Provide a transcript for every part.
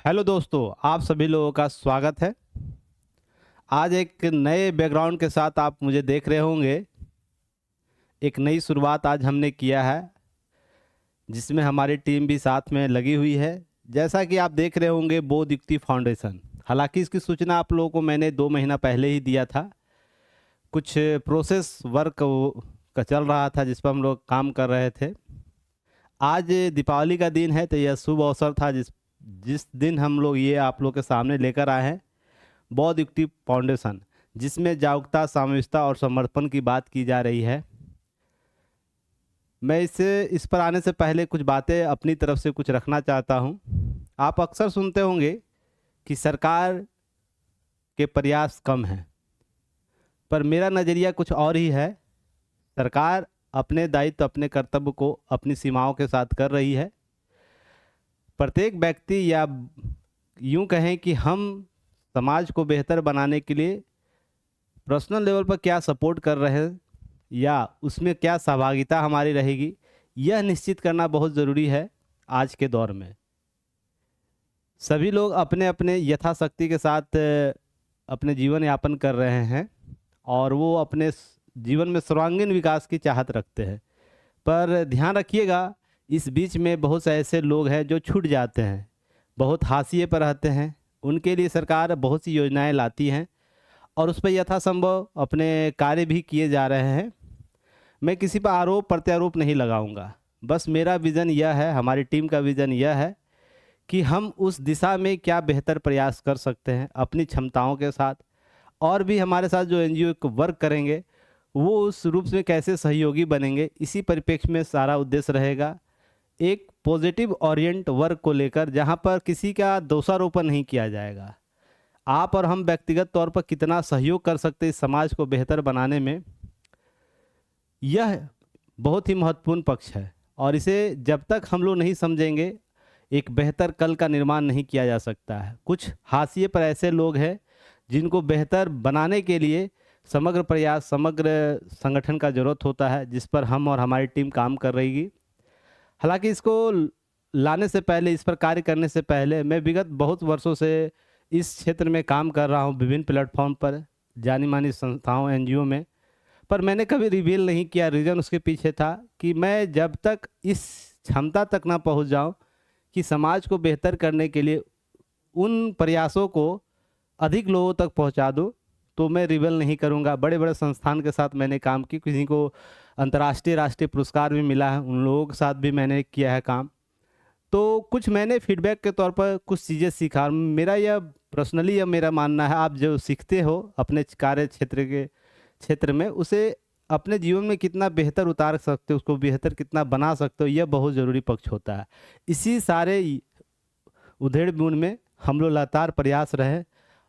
Hello दोस्तों, आप सभी लोगों का स्वागत है। आज एक नए बैकग्राउंड के साथ आप मुझे देख रहे होंगे। एक नई शुरुआत आज हमने किया है, जिसमें हमारी टीम भी साथ में लगी हुई है। जैसा कि आप देख रहे होंगे, बोध युक्ति फाउंडेशन। हालांकि इसकी सूचना आप लोगों को मैंने 2 महीना पहले ही दिया था। कुछ प्रोसेस वर्क का चल रहा था, जिस पर हम लोग काम कर रहे थे। आज दीपावली का दिन है, तो यह शुभ अवसर था जिस जिस दिन हम लोग ये आप लोग के सामने लेकर आए हैं बौद्ध युक्ति फाउंडेशन, जिसमें जागरूकता, सामूहिकता और समर्पण की बात की जा रही है। मैं इस पर आने से पहले कुछ बातें अपनी तरफ से कुछ रखना चाहता हूँ। आप अक्सर सुनते होंगे कि सरकार के प्रयास कम हैं, पर मेरा नज़रिया कुछ और ही है। सरकार अपने दायित्व, अपने कर्तव्य को अपनी सीमाओं के साथ कर रही है। प्रत्येक व्यक्ति, या यूं कहें कि हम समाज को बेहतर बनाने के लिए पर्सनल लेवल पर क्या सपोर्ट कर रहे हैं या उसमें क्या सहभागिता हमारी रहेगी, यह निश्चित करना बहुत ज़रूरी है। आज के दौर में सभी लोग अपने अपने यथाशक्ति के साथ अपने जीवन यापन कर रहे हैं और वो अपने जीवन में सर्वांगीण विकास की चाहत रखते हैं। पर ध्यान रखिएगा, इस बीच में बहुत से ऐसे लोग हैं जो छूट जाते हैं, बहुत हाशिए पर रहते हैं। उनके लिए सरकार बहुत सी योजनाएं लाती हैं और उस पर यथासंभव अपने कार्य भी किए जा रहे हैं। मैं किसी पर आरोप प्रत्यारोप नहीं लगाऊंगा। बस मेरा विज़न यह है, हमारी टीम का विज़न यह है कि हम उस दिशा में क्या बेहतर प्रयास कर सकते हैं अपनी क्षमताओं के साथ, और भी हमारे साथ जो एनजीओ को वर्क करेंगे वो उस रूप में कैसे सहयोगी बनेंगे। इसी परिप्रेक्ष्य में सारा उद्देश्य रहेगा, एक पॉजिटिव ओरिएंट वर्क को लेकर, जहां पर किसी का दोषारोपण नहीं किया जाएगा। आप और हम व्यक्तिगत तौर पर कितना सहयोग कर सकते हैं इस समाज को बेहतर बनाने में, यह बहुत ही महत्वपूर्ण पक्ष है। और इसे जब तक हम लोग नहीं समझेंगे, एक बेहतर कल का निर्माण नहीं किया जा सकता है। कुछ हाशिए पर ऐसे लोग हैं जिनको बेहतर बनाने के लिए समग्र प्रयास, समग्र संगठन का ज़रूरत होता है, जिस पर हम और हमारी टीम काम कर रही है। हालांकि इसको लाने से पहले, इस पर कार्य करने से पहले, मैं विगत बहुत वर्षों से इस क्षेत्र में काम कर रहा हूं, विभिन्न प्लेटफॉर्म पर, जानी मानी संस्थाओं, एनजीओ में। पर मैंने कभी रिवील नहीं किया। रीज़न उसके पीछे था कि मैं जब तक इस क्षमता तक ना पहुंच जाऊं कि समाज को बेहतर करने के लिए उन प्रयासों को अधिक लोगों तक पहुंचा दूं, तो मैं रिवील नहीं करूंगा। बड़े बड़े संस्थान के साथ मैंने काम की, किसी को अंतर्राष्ट्रीय, राष्ट्रीय पुरस्कार भी मिला है, उन लोगों के साथ भी मैंने किया है काम। तो कुछ मैंने फीडबैक के तौर पर कुछ चीज़ें सीखा। मेरा यह पर्सनली, यह मेरा मानना है, आप जो सीखते हो अपने कार्य क्षेत्र में, उसे अपने जीवन में कितना बेहतर उतार सकते हो, उसको बेहतर कितना बना सकते हो, यह बहुत ज़रूरी पक्ष होता है। इसी सारे उधेड़ बुन में हम लोग लगातार प्रयास रहे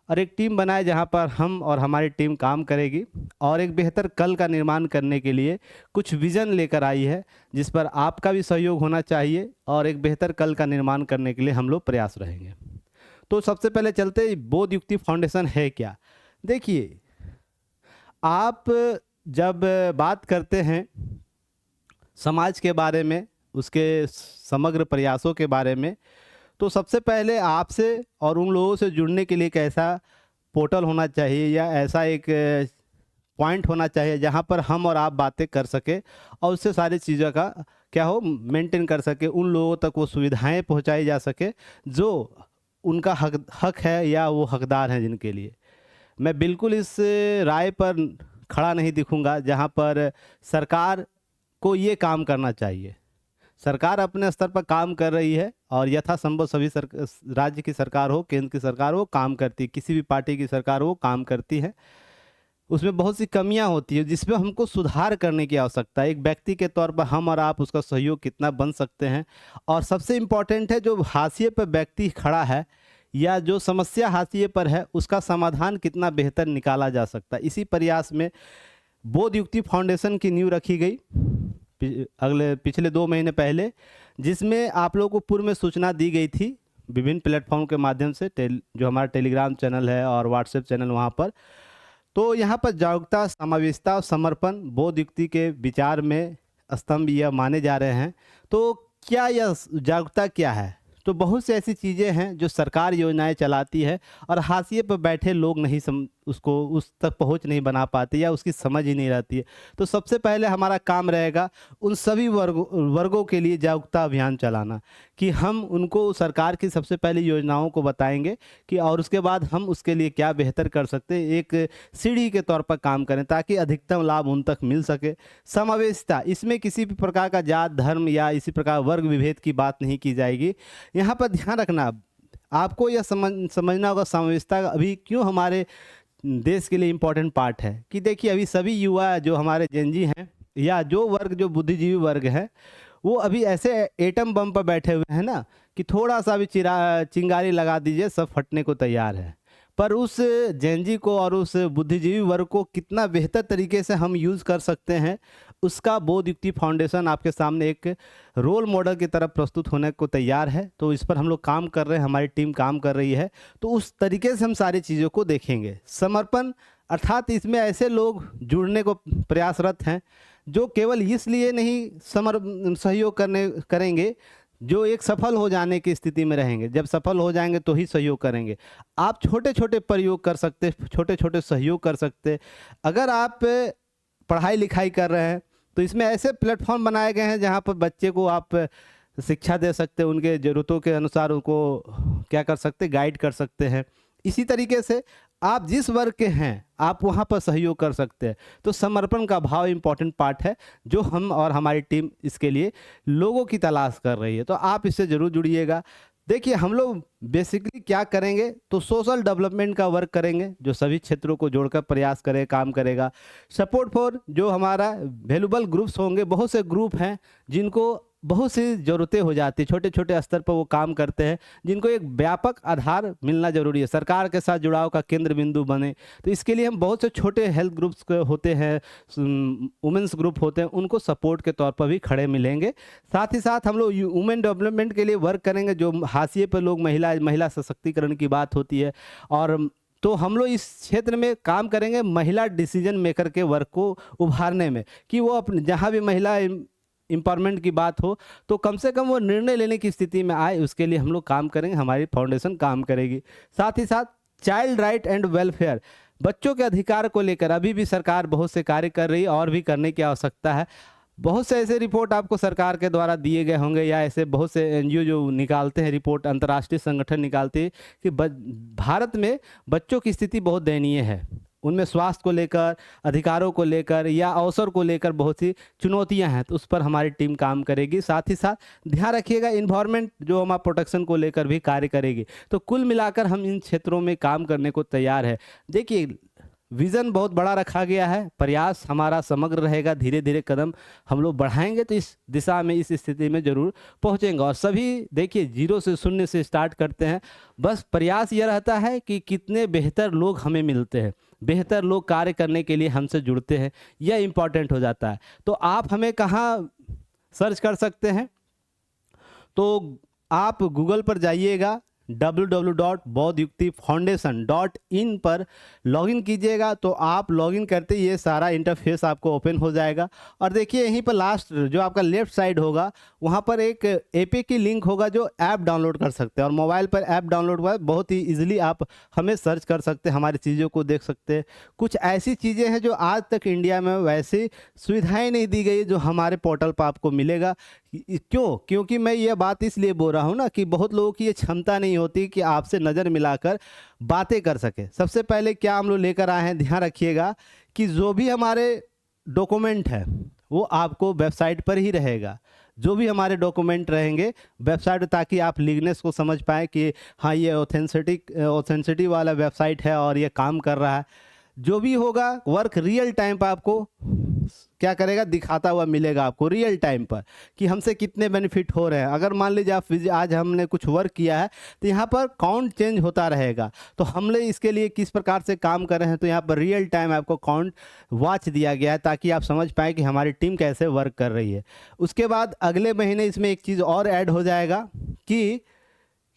और एक टीम बनाए जहां पर हम और हमारी टीम काम करेगी और एक बेहतर कल का निर्माण करने के लिए कुछ विज़न लेकर आई है, जिस पर आपका भी सहयोग होना चाहिए और एक बेहतर कल का निर्माण करने के लिए हम लोग प्रयास रहेंगे। तो सबसे पहले चलते, बोध युक्ति फाउंडेशन है क्या। देखिए, आप जब बात करते हैं समाज के बारे में, उसके समग्र प्रयासों के बारे में, तो सबसे पहले आपसे और उन लोगों से जुड़ने के लिए एक ऐसा पोर्टल होना चाहिए या ऐसा एक पॉइंट होना चाहिए जहां पर हम और आप बातें कर सके और उससे सारी चीज़ों का क्या हो, मेंटेन कर सके, उन लोगों तक वो सुविधाएं पहुंचाई जा सके जो उनका हक है या वो हकदार हैं जिनके लिए। मैं बिल्कुल इस राय पर खड़ा नहीं दिखूंगा जहां पर सरकार को ये काम करना चाहिए। सरकार अपने स्तर पर काम कर रही है और यथासंभव सभी राज्य की सरकार हो, केंद्र की सरकार हो, काम करती है। किसी भी पार्टी की सरकार हो, काम करती है। उसमें बहुत सी कमियां होती है जिसमें हमको सुधार करने की आवश्यकता है। एक व्यक्ति के तौर पर हम और आप उसका सहयोग कितना बन सकते हैं, और सबसे इम्पोर्टेंट है, जो हाशिए पर व्यक्ति खड़ा है या जो समस्या हाशिए पर है, उसका समाधान कितना बेहतर निकाला जा सकता है। इसी प्रयास में बोध युक्ति फाउंडेशन की नींव रखी गई पिछले 2 महीने पहले, जिसमें आप लोगों को पूर्व में सूचना दी गई थी विभिन्न प्लेटफॉर्म के माध्यम से, जो हमारा टेलीग्राम चैनल है और व्हाट्सएप चैनल, वहाँ पर। तो यहाँ पर जागरूकता, समावेशिता और समर्पण बोध युक्ति के विचार में स्तंभ यह माने जा रहे हैं। तो क्या यह जागरूकता क्या है? तो बहुत सी ऐसी चीज़ें हैं जो सरकार योजनाएं चलाती है और हाशिए पर बैठे लोग नहीं उसको उस तक पहुंच नहीं बना पाते या उसकी समझ ही नहीं रहती है। तो सबसे पहले हमारा काम रहेगा उन सभी वर्गों के लिए जागरूकता अभियान चलाना, कि हम उनको सरकार की सबसे पहली योजनाओं को बताएंगे कि और उसके बाद हम उसके लिए क्या बेहतर कर सकते हैं, एक सीढ़ी के तौर पर काम करें ताकि अधिकतम लाभ उन तक मिल सके। समावेशिता, इसमें किसी भी प्रकार का जात धर्म या इसी प्रकार वर्ग विभेद की बात नहीं की जाएगी। यहाँ पर ध्यान रखना, आपको यह समझना होगा समावेशिता अभी क्यों हमारे देश के लिए इम्पोर्टेंट पार्ट है। कि देखिए अभी सभी युवा जो हमारे जेनजी हैं या जो वर्ग जो बुद्धिजीवी वर्ग है, वो अभी ऐसे एटम बम पर बैठे हुए हैं ना कि थोड़ा सा भी चिंगारी लगा दीजिए सब फटने को तैयार है। पर उस जेनजी को और उस बुद्धिजीवी वर्ग को कितना बेहतर तरीके से हम यूज़ कर सकते हैं, उसका बोध युक्ति फाउंडेशन आपके सामने एक रोल मॉडल की तरफ प्रस्तुत होने को तैयार है। तो इस पर हम लोग काम कर रहे हैं, हमारी टीम काम कर रही है। तो उस तरीके से हम सारी चीज़ों को देखेंगे। समर्पण अर्थात इसमें ऐसे लोग जुड़ने को प्रयासरत हैं जो केवल इसलिए नहीं सहयोग करेंगे, जो एक सफल हो जाने की स्थिति में रहेंगे। जब सफल हो जाएंगे तो ही सहयोग करेंगे। आप छोटे छोटे प्रयोग कर सकते, छोटे छोटे सहयोग कर सकते। अगर आप पढ़ाई लिखाई कर रहे हैं तो इसमें ऐसे प्लेटफॉर्म बनाए गए हैं जहां पर बच्चे को आप शिक्षा दे सकते हैं, उनके ज़रूरतों के अनुसार उनको क्या कर सकते, गाइड कर सकते हैं। इसी तरीके से आप जिस वर्ग के हैं आप वहाँ पर सहयोग कर सकते हैं। तो समर्पण का भाव इम्पॉर्टेंट पार्ट है जो हम और हमारी टीम इसके लिए लोगों की तलाश कर रही है। तो आप इससे ज़रूर जुड़िएगा। देखिए हम लोग बेसिकली क्या करेंगे, तो सोशल डेवलपमेंट का वर्क करेंगे जो सभी क्षेत्रों को जोड़कर प्रयास करे, काम करेगा। सपोर्ट फॉर जो हमारा वैल्यूबल ग्रुप्स होंगे, बहुत से ग्रुप हैं जिनको बहुत सी ज़रूरतें हो जाती है, छोटे छोटे स्तर पर वो काम करते हैं, जिनको एक व्यापक आधार मिलना जरूरी है, सरकार के साथ जुड़ाव का केंद्र बिंदु बने। तो इसके लिए हम बहुत से छोटे हेल्थ ग्रुप्स होते हैं, वुमेंस ग्रुप होते हैं, उनको सपोर्ट के तौर पर भी खड़े मिलेंगे। साथ ही साथ हम लोग वुमेन डेवलपमेंट के लिए वर्क करेंगे, जो हाशिए पर लोग महिला सशक्तिकरण की बात होती है। और तो हम लोग इस क्षेत्र में काम करेंगे महिला डिसीजन मेकर के वर्क को उभारने में, कि वो अपने जहाँ भी महिला एम्पावरमेंट की बात हो तो कम से कम वो निर्णय लेने की स्थिति में आए, उसके लिए हम लोग काम करेंगे, हमारी फाउंडेशन काम करेगी। साथ ही साथ चाइल्ड राइट एंड वेलफेयर, बच्चों के अधिकार को लेकर अभी भी सरकार बहुत से कार्य कर रही है और भी करने की आवश्यकता है। बहुत से ऐसे रिपोर्ट आपको सरकार के द्वारा दिए गए होंगे या ऐसे बहुत से एनजीओ जो निकालते हैं रिपोर्ट, अंतर्राष्ट्रीय संगठन निकालते हैं कि भारत में बच्चों की स्थिति बहुत दयनीय है। उनमें स्वास्थ्य को लेकर, अधिकारों को लेकर या अवसर को लेकर बहुत सी चुनौतियां हैं। तो उस पर हमारी टीम काम करेगी। साथ ही साथ ध्यान रखिएगा इन्वायरमेंट जो हमारा प्रोटेक्शन को लेकर भी कार्य करेगी। तो कुल मिलाकर हम इन क्षेत्रों में काम करने को तैयार है। देखिए विज़न बहुत बड़ा रखा गया है, प्रयास हमारा समग्र रहेगा, धीरे धीरे कदम हम लोग बढ़ाएंगे तो इस दिशा में, इस स्थिति में ज़रूर पहुंचेंगे। और सभी देखिए 0 से 0 से स्टार्ट करते हैं, बस प्रयास ये रहता है कि कितने बेहतर लोग हमें मिलते हैं, बेहतर लोग कार्य करने के लिए हमसे जुड़ते हैं, यह इम्पॉर्टेंट हो जाता है। तो आप हमें कहाँ सर्च कर सकते हैं, तो आप गूगल पर जाइएगा, www.bodhyuktifoundation.in पर लॉगिन कीजिएगा। तो आप लॉगिन करते ही ये सारा इंटरफेस आपको ओपन हो जाएगा। और देखिए यहीं पर लास्ट जो आपका लेफ्ट साइड होगा वहाँ पर एक एपी की लिंक होगा जो ऐप डाउनलोड कर सकते हैं। और मोबाइल पर ऐप डाउनलोड हुआ है, बहुत ही इजीली आप हमें सर्च कर सकते हैं, हमारी चीज़ों को देख सकते हैं। कुछ ऐसी चीज़ें हैं जो आज तक इंडिया में वैसी सुविधाएँ नहीं दी गई जो हमारे पोर्टल पर आपको मिलेगा। क्योंकि मैं ये बात इसलिए बोल रहा हूँ ना कि बहुत लोगों की ये क्षमता नहीं होती कि आपसे नज़र मिलाकर बातें कर सके। सबसे पहले क्या हम लोग लेकर आए हैं, ध्यान रखिएगा कि जो भी हमारे डॉक्यूमेंट है वो आपको वेबसाइट पर ही रहेगा। जो भी हमारे डॉक्यूमेंट रहेंगे वेबसाइट, ताकि आप लीगनेस को समझ पाए कि हाँ ये ऑथेंसिटी वाला वेबसाइट है और ये काम कर रहा है। जो भी होगा वर्क रियल टाइम पर आपको क्या करेगा, दिखाता हुआ मिलेगा आपको रियल टाइम पर कि हमसे कितने बेनिफिट हो रहे हैं। अगर मान लीजिए आप आज हमने कुछ वर्क किया है तो यहाँ पर काउंट चेंज होता रहेगा, तो हमने इसके लिए किस प्रकार से काम कर रहे हैं, तो यहाँ पर रियल टाइम आपको काउंट वॉच दिया गया है ताकि आप समझ पाएँ कि हमारी टीम कैसे वर्क कर रही है। उसके बाद अगले महीने इसमें एक चीज़ और ऐड हो जाएगा कि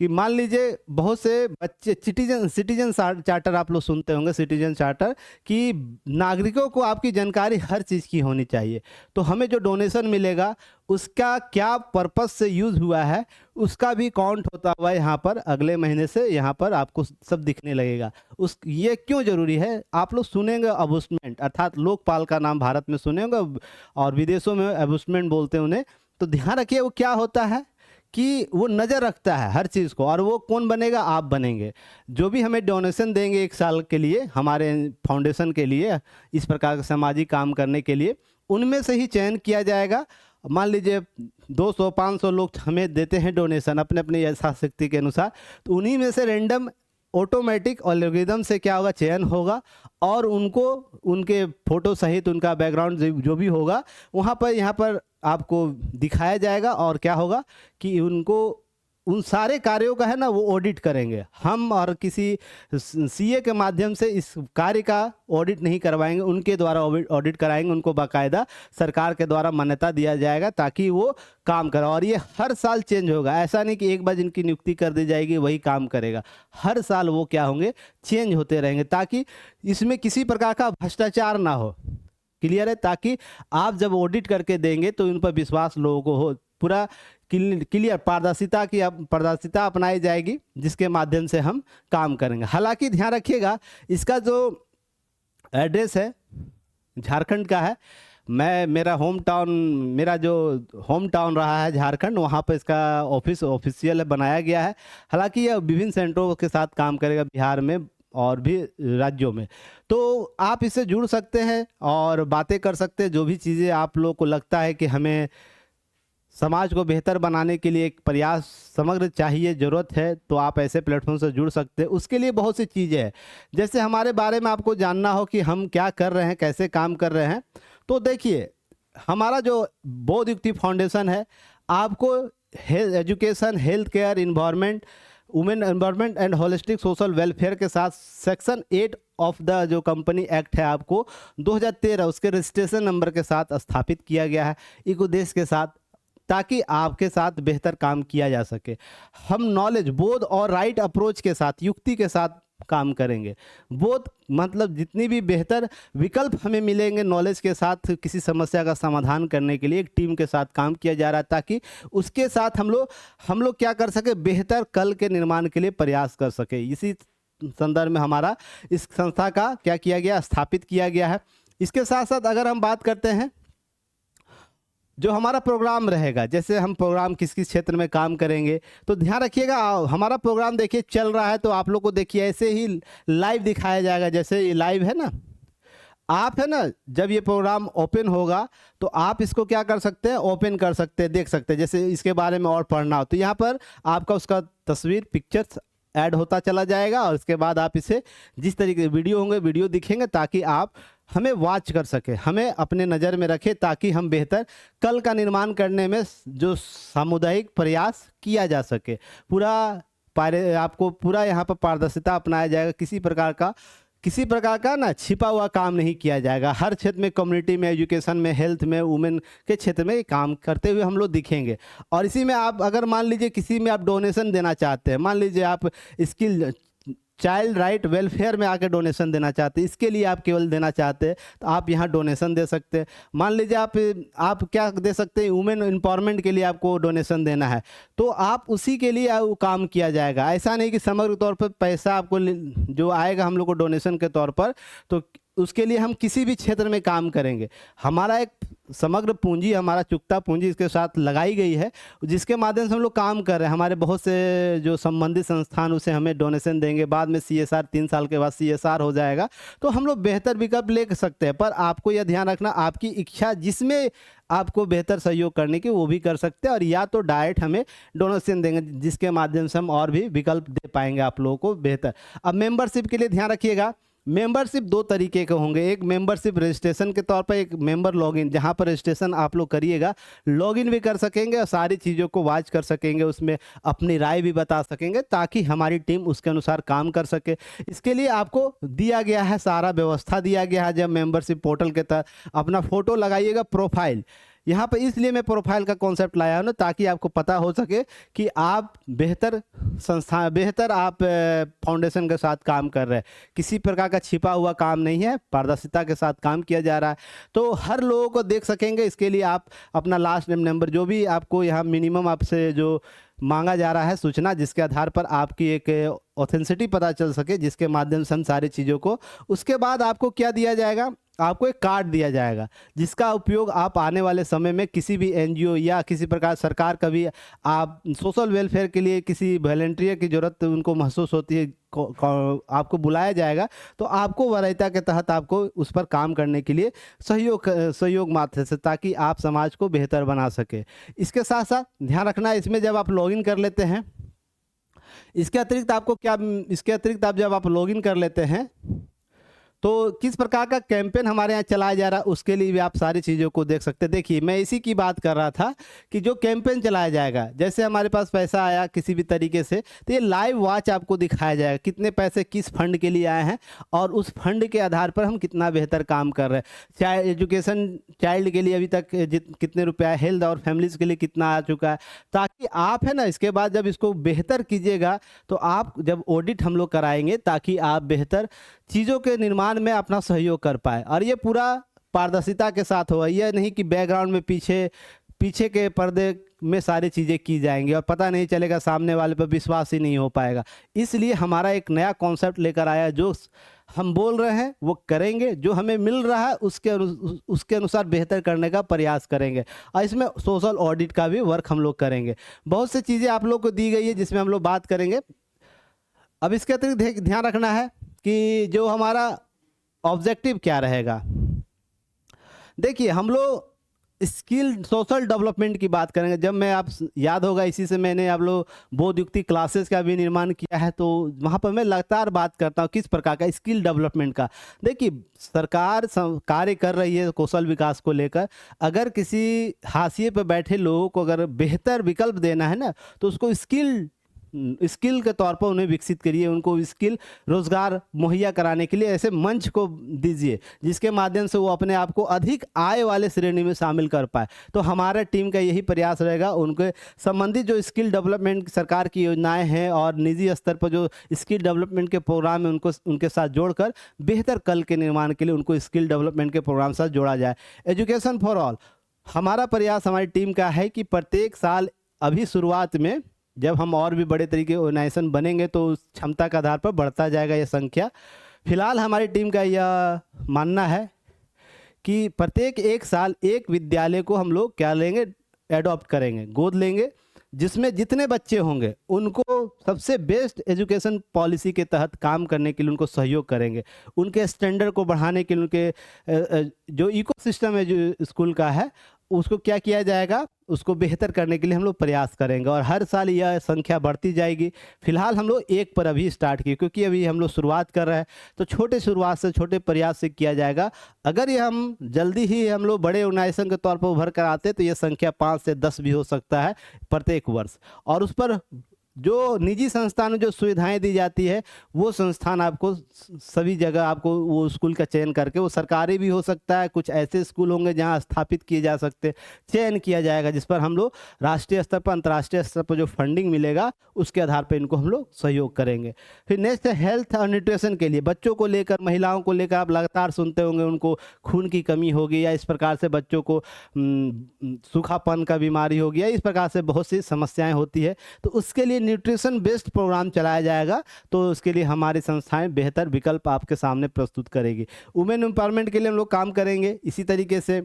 कि मान लीजिए बहुत से बच्चे सिटीजन चार्टर आप लोग सुनते होंगे, सिटीजन चार्टर, कि नागरिकों को आपकी जानकारी हर चीज़ की होनी चाहिए। तो हमें जो डोनेशन मिलेगा उसका क्या पर्पस से यूज़ हुआ है उसका भी काउंट होता हुआ यहाँ पर अगले महीने से यहाँ पर आपको सब दिखने लगेगा। ये क्यों ज़रूरी है? आप लोग सुनेंगे अबूसमेंट, अर्थात लोकपाल का नाम भारत में सुने होंगे और विदेशों में अबूसमेंट बोलते हैं उन्हें। तो ध्यान रखिए वो क्या होता है कि वो नज़र रखता है हर चीज़ को, और वो कौन बनेगा? आप बनेंगे। जो भी हमें डोनेशन देंगे 1 साल के लिए हमारे फाउंडेशन के लिए, इस प्रकार के सामाजिक काम करने के लिए, उनमें से ही चयन किया जाएगा। मान लीजिए 200-500 लोग हमें देते हैं डोनेशन अपने अपने यथाशक्ति के अनुसार, तो उन्हीं में से रैंडम ऑटोमेटिक एल्गोरिदम से क्या होगा, चयन होगा, और उनको उनके फ़ोटो सहित उनका बैकग्राउंड जो भी होगा वहाँ पर यहाँ पर आपको दिखाया जाएगा। और क्या होगा कि उनको उन सारे कार्यों का है ना वो ऑडिट करेंगे हम, और किसी सीए के माध्यम से इस कार्य का ऑडिट नहीं करवाएंगे, उनके द्वारा ऑडिट कराएंगे। उनको बाकायदा सरकार के द्वारा मान्यता दिया जाएगा ताकि वो काम करे। और ये हर साल चेंज होगा, ऐसा नहीं कि एक बार जिनकी नियुक्ति कर दी जाएगी वही काम करेगा। हर साल वो क्या होंगे, चेंज होते रहेंगे, ताकि इसमें किसी प्रकार का भ्रष्टाचार ना हो। क्लियर है? ताकि आप जब ऑडिट करके देंगे तो उन पर विश्वास लोगों को हो, पूरा क्लियर पारदर्शिता अपनाई जाएगी, जिसके माध्यम से हम काम करेंगे। हालांकि ध्यान रखिएगा इसका जो एड्रेस है झारखंड का है। मेरा जो होम टाउन रहा है झारखंड, वहाँ पर इसका ऑफिशियल बनाया गया है। हालांकि यह विभिन्न सेंटरों के साथ काम करेगा बिहार में और भी राज्यों में। तो आप इससे जुड़ सकते हैं और बातें कर सकते हैं। जो भी चीज़ें आप लोग को लगता है कि हमें समाज को बेहतर बनाने के लिए एक प्रयास समग्र चाहिए, ज़रूरत है, तो आप ऐसे प्लेटफॉर्म से जुड़ सकते हैं। उसके लिए बहुत सी चीज़ें हैं, जैसे हमारे बारे में आपको जानना हो कि हम क्या कर रहे हैं, कैसे काम कर रहे हैं। तो देखिए हमारा जो बौद्ध युक्ति फाउंडेशन है आपको education, health care, environment, women environment and holistic social welfare के साथ सेक्शन 8 ऑफ द जो कंपनी एक्ट है आपको 2013 उसके रजिस्ट्रेशन नंबर के साथ स्थापित किया गया है, एक उद्देश्य के साथ, ताकि आपके साथ बेहतर काम किया जा सके। हम नॉलेज, बोध और राइट अप्रोच के साथ, युक्ति के साथ काम करेंगे। बोध मतलब जितनी भी बेहतर विकल्प हमें मिलेंगे नॉलेज के साथ किसी समस्या का समाधान करने के लिए एक टीम के साथ काम किया जा रहा है, ताकि उसके साथ हम लोग क्या कर सके, बेहतर कल के निर्माण के लिए प्रयास कर सके। इसी संदर्भ में हमारा इस संस्था का क्या किया गया, स्थापित किया गया है। इसके साथ साथ अगर हम बात करते हैं जो हमारा प्रोग्राम रहेगा, जैसे हम प्रोग्राम किस किस क्षेत्र में काम करेंगे, तो ध्यान रखिएगा हमारा प्रोग्राम देखिए चल रहा है तो आप लोग को देखिए ऐसे ही लाइव दिखाया जाएगा। जैसे ये लाइव है ना, आप है ना, जब ये प्रोग्राम ओपन होगा तो आप इसको क्या कर सकते हैं, ओपन कर सकते हैं, देख सकते हैं। जैसे इसके बारे में और पढ़ना हो तो यहाँ पर आपका उसका तस्वीर, पिक्चर्स ऐड होता चला जाएगा, और इसके बाद आप इसे जिस तरीके से वीडियो होंगे वीडियो दिखेंगे, ताकि आप हमें वॉच कर सके, हमें अपने नज़र में रखें, ताकि हम बेहतर कल का निर्माण करने में जो सामुदायिक प्रयास किया जा सके। आपको पूरा यहाँ पर पारदर्शिता अपनाया जाएगा, किसी प्रकार का ना छिपा हुआ काम नहीं किया जाएगा। हर क्षेत्र में, कम्युनिटी में, एजुकेशन में, हेल्थ में, वुमेन के क्षेत्र में काम करते हुए हम लोग दिखेंगे। और इसी में आप अगर मान लीजिए किसी में आप डोनेशन देना चाहते हैं, मान लीजिए आप स्किल चाइल्ड राइट वेलफेयर में आके डोनेशन देना चाहते हैं, इसके लिए आप केवल देना चाहते हैं तो आप यहाँ डोनेशन दे सकते हैं। मान लीजिए आप क्या दे सकते हैं, वुमेन एम्पावरमेंट के लिए आपको डोनेशन देना है तो आप उसी के लिए वो काम किया जाएगा। ऐसा नहीं कि समग्र तौर पर पैसा आपको जो आएगा हम लोग को डोनेशन के तौर पर, तो उसके लिए हम किसी भी क्षेत्र में काम करेंगे। हमारा एक समग्र पूंजी, हमारा चुकता पूंजी इसके साथ लगाई गई है, जिसके माध्यम से हम लोग काम कर रहे हैं। हमारे बहुत से जो संबंधित संस्थान उसे हमें डोनेशन देंगे, बाद में CSR 3 साल के बाद CSR हो जाएगा, तो हम लोग बेहतर विकल्प ले सकते हैं। पर आपको यह ध्यान रखना, आपकी इच्छा जिसमें आपको बेहतर सहयोग करने की वो भी कर सकते हैं, और या तो डायरेक्ट हमें डोनेशन देंगे, जिसके माध्यम से हम और भी विकल्प दे पाएंगे आप लोगों को बेहतर। अब मेंबरशिप के लिए ध्यान रखिएगा, मेंबरशिप 2 तरीके के होंगे। एक मेंबरशिप रजिस्ट्रेशन के तौर पर, एक मेंबर लॉगिन, जहां पर रजिस्ट्रेशन आप लोग करिएगा, लॉगिन भी कर सकेंगे और सारी चीज़ों को वॉच कर सकेंगे, उसमें अपनी राय भी बता सकेंगे, ताकि हमारी टीम उसके अनुसार काम कर सके। इसके लिए आपको दिया गया है, सारा व्यवस्था दिया गया है। जब मेंबरशिप पोर्टल के तहत अपना फ़ोटो लगाइएगा, प्रोफाइल यहाँ पे इसलिए मैं प्रोफाइल का कॉन्सेप्ट लाया हूँ ना, ताकि आपको पता हो सके कि आप बेहतर संस्था, बेहतर आप फाउंडेशन के साथ काम कर रहे हैं। किसी प्रकार का छिपा हुआ काम नहीं है, पारदर्शिता के साथ काम किया जा रहा है, तो हर लोगों को देख सकेंगे। इसके लिए आप अपना लास्ट नेम नंबर, जो भी आपको यहाँ मिनिमम आपसे जो मांगा जा रहा है सूचना, जिसके आधार पर आपकी एक ऑथेंटिसिटी पता चल सके, जिसके माध्यम से हम सारी चीज़ों को, उसके बाद आपको क्या दिया जाएगा, आपको एक कार्ड दिया जाएगा, जिसका उपयोग आप आने वाले समय में किसी भी एनजीओ या किसी प्रकार सरकार का भी, आप सोशल वेलफेयर के लिए किसी वॉलंटियर की ज़रूरत उनको महसूस होती है, आपको बुलाया जाएगा, तो आपको वरीयता के तहत आपको उस पर काम करने के लिए सहयोग माध्यम से, ताकि आप समाज को बेहतर बना सके। इसके साथ साथ ध्यान रखना, इसमें जब आप लॉगिन कर लेते हैं, इसके अतिरिक्त आपको क्या, इसके अतिरिक्त आप जब आप लॉगिन कर लेते हैं तो किस प्रकार का कैंपेन हमारे यहाँ चलाया जा रहा है, उसके लिए भी आप सारी चीज़ों को देख सकते हैं। देखिए, मैं इसी की बात कर रहा था कि जो कैंपेन चलाया जाएगा, जैसे हमारे पास पैसा आया किसी भी तरीके से, तो ये लाइव वॉच आपको दिखाया जाएगा, कितने पैसे किस फंड के लिए आए हैं और उस फंड के आधार पर हम कितना बेहतर काम कर रहे हैं। चाहे एजुकेशन, चाइल्ड के लिए अभी तक कितने रुपया, हेल्थ और फैमिलीज़ के लिए कितना आ चुका है, ताकि आप है ना, इसके बाद जब इसको बेहतर कीजिएगा तो आप जब ऑडिट हम लोग कराएंगे, ताकि आप बेहतर चीज़ों के निर्माण में अपना सहयोग कर पाए। और ये पूरा पारदर्शिता के साथ होगा, यह नहीं कि बैकग्राउंड में पीछे के पर्दे में सारी चीज़ें की जाएंगी और पता नहीं चलेगा, सामने वाले पर विश्वास ही नहीं हो पाएगा। इसलिए हमारा एक नया कॉन्सेप्ट लेकर आया, जो हम बोल रहे हैं वो करेंगे, जो हमें मिल रहा है उसके अनुसार बेहतर करने का प्रयास करेंगे, और इसमें सोशल ऑडिट का भी वर्क हम लोग करेंगे। बहुत सी चीज़ें आप लोग को दी गई है जिसमें हम लोग बात करेंगे। अब इसके अतिरिक्त ध्यान रखना है कि जो हमारा ऑब्जेक्टिव क्या रहेगा। देखिए, हम लोग स्किल सोशल डेवलपमेंट की बात करेंगे। जब मैं, आप याद होगा, इसी से मैंने आप लोग बोधयुक्ति क्लासेस का भी निर्माण किया है, तो वहाँ पर मैं लगातार बात करता हूँ किस प्रकार का स्किल डेवलपमेंट का। देखिए, सरकार कार्य कर रही है कौशल विकास को लेकर। अगर किसी हाशिए पर बैठे लोगों को अगर बेहतर विकल्प देना है ना, तो उसको स्किल के तौर पर उन्हें विकसित करिए, उनको स्किल रोजगार मुहैया कराने के लिए ऐसे मंच को दीजिए, जिसके माध्यम से वो अपने आप को अधिक आय वाले श्रेणी में शामिल कर पाए। तो हमारा टीम का यही प्रयास रहेगा, उनके संबंधित जो स्किल डेवलपमेंट सरकार की योजनाएं हैं और निजी स्तर पर जो स्किल डेवलपमेंट के प्रोग्राम है, उनको उनके साथ जोड़कर बेहतर कल के निर्माण के लिए उनको स्किल डेवलपमेंट के प्रोग्राम साथ जोड़ा जाए। एजुकेशन फॉर ऑल, हमारा प्रयास, हमारी टीम का है कि प्रत्येक साल, अभी शुरुआत में, जब हम और भी बड़े तरीके ऑर्गेनाइजेशन बनेंगे तो उस क्षमता के आधार पर बढ़ता जाएगा यह संख्या। फिलहाल हमारी टीम का यह मानना है कि प्रत्येक एक साल एक विद्यालय को हम लोग क्या लेंगे, एडॉप्ट करेंगे, गोद लेंगे, जिसमें जितने बच्चे होंगे उनको सबसे बेस्ट एजुकेशन पॉलिसी के तहत काम करने के लिए उनको सहयोग करेंगे। उनके स्टैंडर्ड को बढ़ाने के लिए, उनके जो इकोसिस्टम है जो स्कूल का है, उसको क्या किया जाएगा, उसको बेहतर करने के लिए हम लोग प्रयास करेंगे, और हर साल यह संख्या बढ़ती जाएगी। फिलहाल हम लोग एक पर अभी स्टार्ट किए, क्योंकि अभी हम लोग शुरुआत कर रहे हैं, तो छोटे शुरुआत से, छोटे प्रयास से किया जाएगा। अगर ये हम जल्दी ही हम लोग बड़े ऑर्गेनाइजेशन के तौर पर उभर कर आते, तो ये संख्या 5 से 10 भी हो सकता है प्रत्येक वर्ष। और उस पर जो निजी संस्थान में जो सुविधाएं दी जाती है, वो संस्थान आपको सभी जगह, आपको वो स्कूल का चयन करके, वो सरकारी भी हो सकता है, कुछ ऐसे स्कूल होंगे जहां स्थापित किए जा सकते, चयन किया जाएगा, जिस पर हम लोग राष्ट्रीय स्तर पर, अंतर्राष्ट्रीय स्तर पर जो फंडिंग मिलेगा उसके आधार पर इनको हम लोग सहयोग करेंगे। फिर नेक्स्ट है हेल्थ और न्यूट्रिशन के लिए, बच्चों को लेकर, महिलाओं को लेकर आप लगातार सुनते होंगे उनको खून की कमी होगी, या इस प्रकार से बच्चों को सूखापन का बीमारी होगी, या इस प्रकार से बहुत सी समस्याएं होती है, तो उसके लिए न्यूट्रिशन बेस्ड प्रोग्राम चलाया जाएगा। तो उसके लिए हमारी संस्थाएं बेहतर विकल्प आपके सामने प्रस्तुत करेगी। वुमेन एम्पावरमेंट के लिए हम लोग काम करेंगे, इसी तरीके से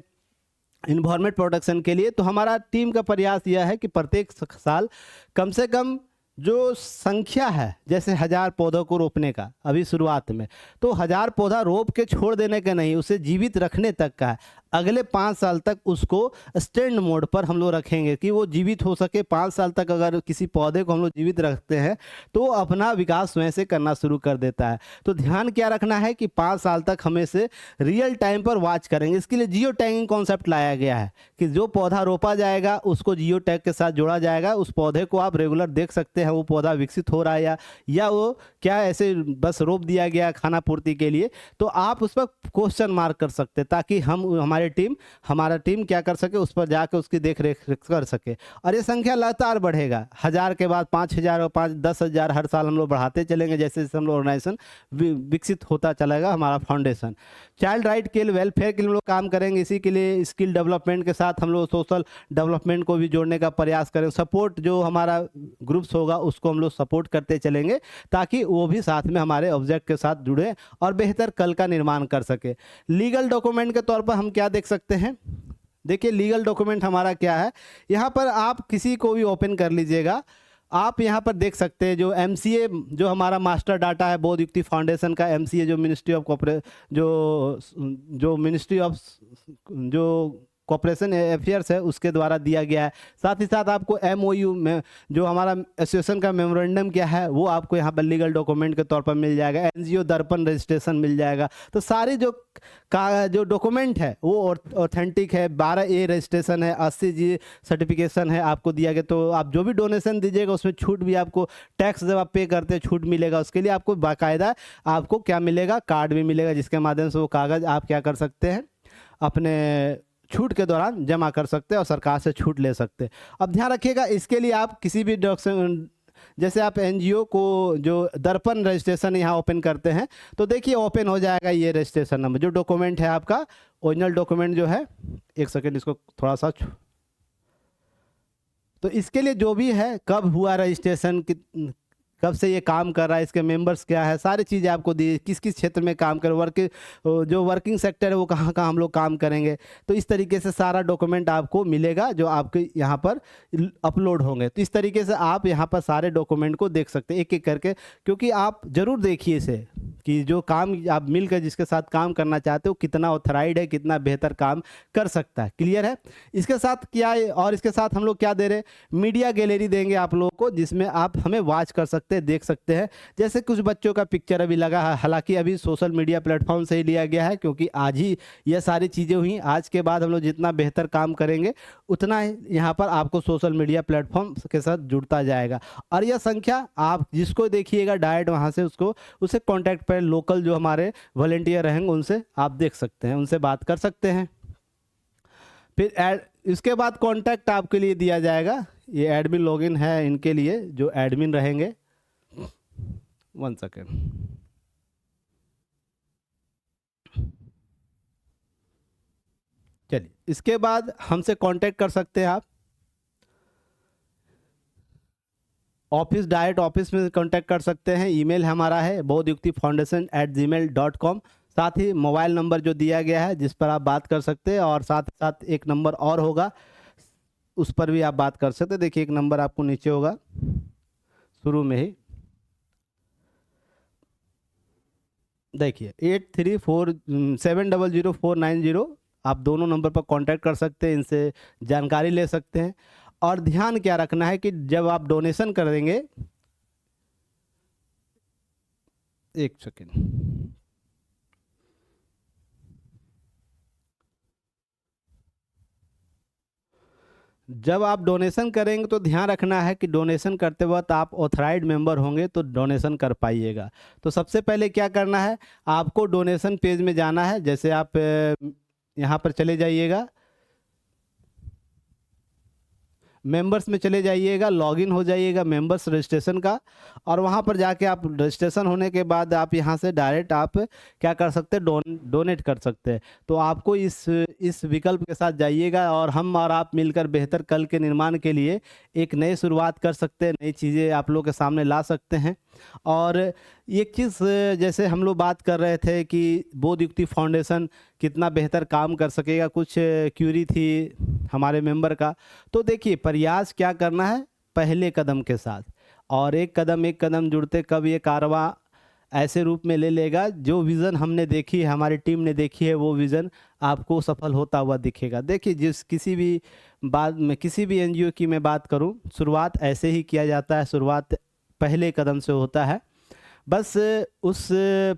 इन्वायरमेंट प्रोटेक्शन के लिए। तो हमारा टीम का प्रयास यह है कि प्रत्येक साल कम से कम जो संख्या है, जैसे 1000 पौधों को रोपने का अभी शुरुआत में, तो 1000 पौधा रोप के छोड़ देने का नहीं, उसे जीवित रखने तक का है। अगले 5 साल तक उसको स्टैंड मोड पर हम लोग रखेंगे कि वो जीवित हो सके। 5 साल तक अगर किसी पौधे को हम लोग जीवित रखते हैं तो अपना विकास स्वयं से करना शुरू कर देता है। तो ध्यान क्या रखना है कि 5 साल तक हमें से रियल टाइम पर वॉच करेंगे। इसके लिए जियो टैगिंग कॉन्सेप्ट लाया गया है कि जो पौधा रोपा जाएगा उसको जियो टैग के साथ जोड़ा जाएगा। उस पौधे को आप रेगुलर देख सकते हैं, वो पौधा विकसित हो रहा है या वो क्या ऐसे बस रोप दिया गया खाना पूर्ति के लिए, तो आप उस पर क्वेश्चन मार्क कर सकते हैं, ताकि हम हमारी टीम हमारा टीम क्या कर सके, उस पर जाकर उसकी देख रेख कर सके। और ये संख्या लगातार बढ़ेगा, 1000 के बाद 5000 और 10,000 हर साल हम लोग बढ़ाते चलेंगे जैसे जैसे हम लोग ऑर्गेनाइजेशन विकसित होता चलेगा हमारा फाउंडेशन। चाइल्ड राइट के लिए, वेलफेयर के लिए हम लोग काम करेंगे, इसी के लिए स्किल डेवलपमेंट के साथ हम लोग सोशल डेवलपमेंट को भी जोड़ने का प्रयास करें। सपोर्ट जो हमारा ग्रुप्स होगा उसको हम लोग सपोर्ट करते चलेंगे ताकि वो भी साथ में हमारे ऑब्जेक्ट के साथ जुड़े और बेहतर कल का निर्माण कर सके। लीगल डॉक्यूमेंट के तौर पर हम क्या देख सकते हैं, देखिए लीगल डॉक्यूमेंट हमारा क्या है, यहाँ पर आप किसी को भी ओपन कर लीजिएगा। आप यहाँ पर देख सकते हैं जो MCA जो हमारा मास्टर डाटा है बोध युक्ति फाउंडेशन का, MCA जो मिनिस्ट्री ऑफ जो मिनिस्ट्री ऑफ जो कॉपरेशन अफेयर्स है उसके द्वारा दिया गया है। साथ ही साथ आपको MOU में जो हमारा एसोसिएशन का मेमोरेंडम क्या है वो आपको यहाँ पर लीगल डॉक्यूमेंट के तौर पर मिल जाएगा। NGO दर्पण रजिस्ट्रेशन मिल जाएगा। तो सारी जो डॉक्यूमेंट है वो ऑथेंटिक है। 12A रजिस्ट्रेशन है, 80G सर्टिफिकेशन है आपको दिया गया। तो आप जो भी डोनेशन दीजिएगा उसमें छूट भी आपको, टैक्स जब आप पे करते हैं छूट मिलेगा, उसके लिए आपको बाकायदा आपको क्या मिलेगा, कार्ड भी मिलेगा जिसके माध्यम से वो कागज़ आप क्या कर सकते हैं अपने छूट के दौरान जमा कर सकते हैं और सरकार से छूट ले सकते हैं। अब ध्यान रखिएगा इसके लिए आप किसी भी जैसे आप NGO को जो दर्पण रजिस्ट्रेशन यहाँ ओपन करते हैं तो देखिए ओपन हो जाएगा ये रजिस्ट्रेशन नंबर, जो डॉक्यूमेंट है आपका ओरिजिनल डॉक्यूमेंट जो है। एक सेकेंड इसको थोड़ा सा तो इसके लिए जो भी है, कब हुआ रजिस्ट्रेशन, कब से ये काम कर रहा है, इसके मेंबर्स क्या है, सारी चीज़ें आपको दी, किस किस क्षेत्र में काम कर, जो वर्किंग सेक्टर है वो कहाँ कहाँ हम लोग काम करेंगे। तो इस तरीके से सारा डॉक्यूमेंट आपको मिलेगा जो आपके यहाँ पर अपलोड होंगे। तो इस तरीके से आप यहाँ पर सारे डॉक्यूमेंट को देख सकते हैं एक एक करके, क्योंकि आप ज़रूर देखिए इसे कि जो काम आप मिलकर जिसके साथ काम करना चाहते हो कितना ऑथराइड है, कितना बेहतर काम कर सकता है। क्लियर है। इसके साथ क्या और इसके साथ हम लोग क्या दे रहे हैं, मीडिया गैलरी देंगे आप लोगों को जिसमें आप हमें वॉच कर सकते हैं, देख सकते हैं। जैसे कुछ बच्चों का पिक्चर अभी लगा है, हालांकि अभी सोशल मीडिया प्लेटफॉर्म से ही लिया गया है क्योंकि आज ही यह सारी चीज़ें हुई। आज के बाद हम लोग जितना बेहतर काम करेंगे उतना ही यहाँ पर आपको सोशल मीडिया प्लेटफॉर्म के साथ जुड़ता जाएगा। और यह संख्या आप जिसको देखिएगा डायरेक्ट वहाँ से उससे कॉन्टैक्ट पर लोकल जो हमारे वॉलंटियर रहेंगे उनसे आप देख सकते हैं, उनसे बात कर सकते हैं। फिर इसके बाद कॉन्टैक्ट आपके लिए दिया जाएगा, ये एडमिन लॉगिन है इनके लिए जो एडमिन रहेंगे। 1 सेकेंड। चलिए इसके बाद हमसे कांटेक्ट कर सकते हैं आप ऑफिस, डायरेक्ट ऑफिस में कांटेक्ट कर सकते हैं। ईमेल हमारा है bodhyuktifoundation@gmail.com। साथ ही मोबाइल नंबर जो दिया गया है जिस पर आप बात कर सकते हैं, और साथ साथ एक नंबर और होगा उस पर भी आप बात कर सकते हैं। देखिए एक नंबर आपको नीचे होगा शुरू में ही, देखिए 8347000490। आप दोनों नंबर पर कांटेक्ट कर सकते हैं, इनसे जानकारी ले सकते हैं। और ध्यान क्या रखना है कि जब आप डोनेशन करेंगे, एक सेकेंड, जब आप डोनेशन करेंगे तो ध्यान रखना है कि डोनेशन करते वक्त आप ऑथराइज्ड मेंबर होंगे तो डोनेशन कर पाइएगा। तो सबसे पहले क्या करना है, आपको डोनेशन पेज में जाना है। जैसे आप यहाँ पर चले जाइएगा, मेंबर्स में चले जाइएगा, लॉगिन हो जाइएगा मेंबर्स रजिस्ट्रेशन का, और वहाँ पर जाके आप रजिस्ट्रेशन होने के बाद आप यहाँ से डायरेक्ट आप क्या कर सकते हैं, डोनेट कर सकते हैं। तो आपको इस विकल्प के साथ जाइएगा और हम और आप मिलकर बेहतर कल के निर्माण के लिए एक नई शुरुआत कर सकते हैं, नई चीज़ें आप लोग के सामने ला सकते हैं। और एक चीज़ जैसे हम लोग बात कर रहे थे कि बोध युक्ति फाउंडेशन कितना बेहतर काम कर सकेगा, कुछ क्यूरी थी हमारे मेंबर का। तो देखिए प्रयास क्या करना है पहले कदम के साथ, और एक कदम जुड़ते कब ये कारवां ऐसे रूप में ले लेगा। जो विज़न हमने देखी है, हमारी टीम ने देखी है, वो विज़न आपको सफल होता हुआ दिखेगा। देखिए किसी भी NGO की मैं बात करूं, शुरुआत ऐसे ही किया जाता है, शुरुआत पहले कदम से होता है। बस उस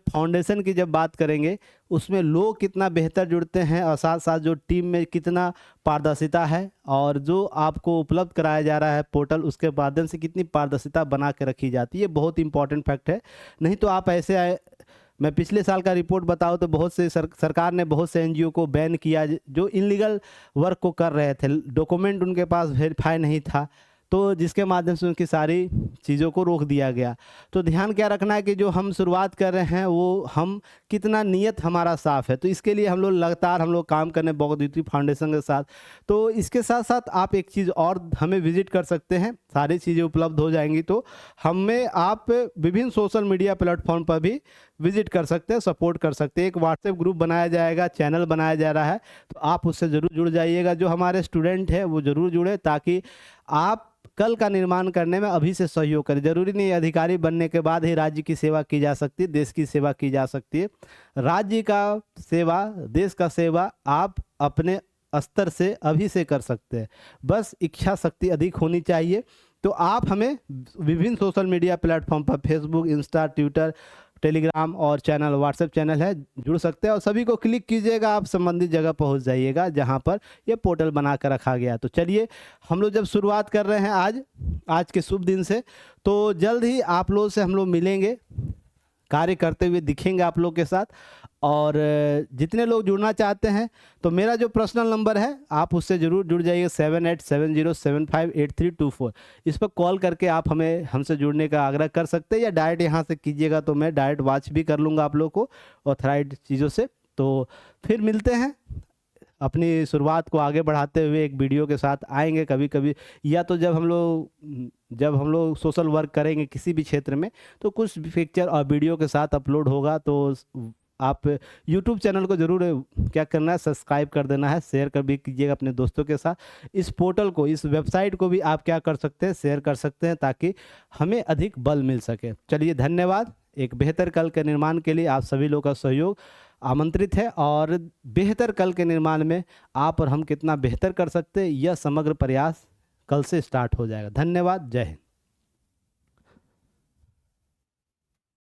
फाउंडेशन की जब बात करेंगे उसमें लोग कितना बेहतर जुड़ते हैं और साथ साथ जो टीम में कितना पारदर्शिता है, और जो आपको उपलब्ध कराया जा रहा है पोर्टल उसके माध्यम से कितनी पारदर्शिता बना के रखी जाती है, ये बहुत इंपॉर्टेंट फैक्ट है। नहीं तो आप ऐसे मैं पिछले साल का रिपोर्ट बताऊं तो बहुत से सरकार ने बहुत से एनजीओ को बैन किया जो इनलीगल वर्क को कर रहे थे, डॉक्यूमेंट उनके पास वेरीफाई नहीं था, तो जिसके माध्यम से उनकी सारी चीज़ों को रोक दिया गया। तो ध्यान क्या रखना है कि जो हम शुरुआत कर रहे हैं वो हम कितना नीयत हमारा साफ़ है, तो इसके लिए हम लोग लगातार काम करने बौद्ध फाउंडेशन के साथ। तो इसके साथ साथ आप एक चीज़ और हमें विजिट कर सकते हैं, सारी चीज़ें उपलब्ध हो जाएंगी, तो हमें आप विभिन्न सोशल मीडिया प्लेटफॉर्म पर भी विजिट कर सकते हैं, सपोर्ट कर सकते हैं। एक व्हाट्सएप ग्रुप बनाया जाएगा, चैनल बनाया जा रहा है, तो आप उससे ज़रूर जुड़ जाइएगा। जो हमारे स्टूडेंट हैं वो ज़रूर जुड़े, ताकि आप कल का निर्माण करने में अभी से सहयोग करें। जरूरी नहीं अधिकारी बनने के बाद ही राज्य की सेवा की जा सकती है, देश की सेवा की जा सकती है। राज्य का सेवा, देश का सेवा आप अपने स्तर से अभी से कर सकते हैं, बस इच्छा शक्ति अधिक होनी चाहिए। तो आप हमें विभिन्न सोशल मीडिया प्लेटफॉर्म पर फेसबुक, इंस्टा, ट्विटर, टेलीग्राम और चैनल, व्हाट्सएप चैनल है, जुड़ सकते हैं। और सभी को क्लिक कीजिएगा, आप संबंधित जगह पहुंच जाइएगा जहां पर ये पोर्टल बना कर रखा गया। तो चलिए, हम लोग जब शुरुआत कर रहे हैं आज के शुभ दिन से, तो जल्द ही आप लोग से हम लोग मिलेंगे, कार्य करते हुए दिखेंगे आप लोग के साथ। और जितने लोग जुड़ना चाहते हैं तो मेरा जो पर्सनल नंबर है आप उससे ज़रूर जुड़ जाइए, 7870758324। इस पर कॉल करके आप हमसे जुड़ने का आग्रह कर सकते हैं, या डायरेक्ट यहाँ से कीजिएगा तो मैं डायरेक्ट वाच भी कर लूँगा आप लोग को ऑथराइज्ड चीज़ों से। तो फिर मिलते हैं, अपनी शुरुआत को आगे बढ़ाते हुए एक वीडियो के साथ आएंगे कभी कभी, या तो जब हम लोग सोशल वर्क करेंगे किसी भी क्षेत्र में, तो कुछ पिक्चर और वीडियो के साथ अपलोड होगा। तो आप YouTube चैनल को ज़रूर क्या करना है, सब्सक्राइब कर देना है, शेयर कर भी कीजिएगा अपने दोस्तों के साथ। इस पोर्टल को, इस वेबसाइट को भी आप क्या कर सकते हैं, शेयर कर सकते हैं, ताकि हमें अधिक बल मिल सके। चलिए, धन्यवाद। एक बेहतर कल के निर्माण के लिए आप सभी लोगों का सहयोग आमंत्रित है, और बेहतर कल के निर्माण में आप और हम कितना बेहतर कर सकते हैं, यह समग्र प्रयास कल से स्टार्ट हो जाएगा। धन्यवाद। जय हिंद।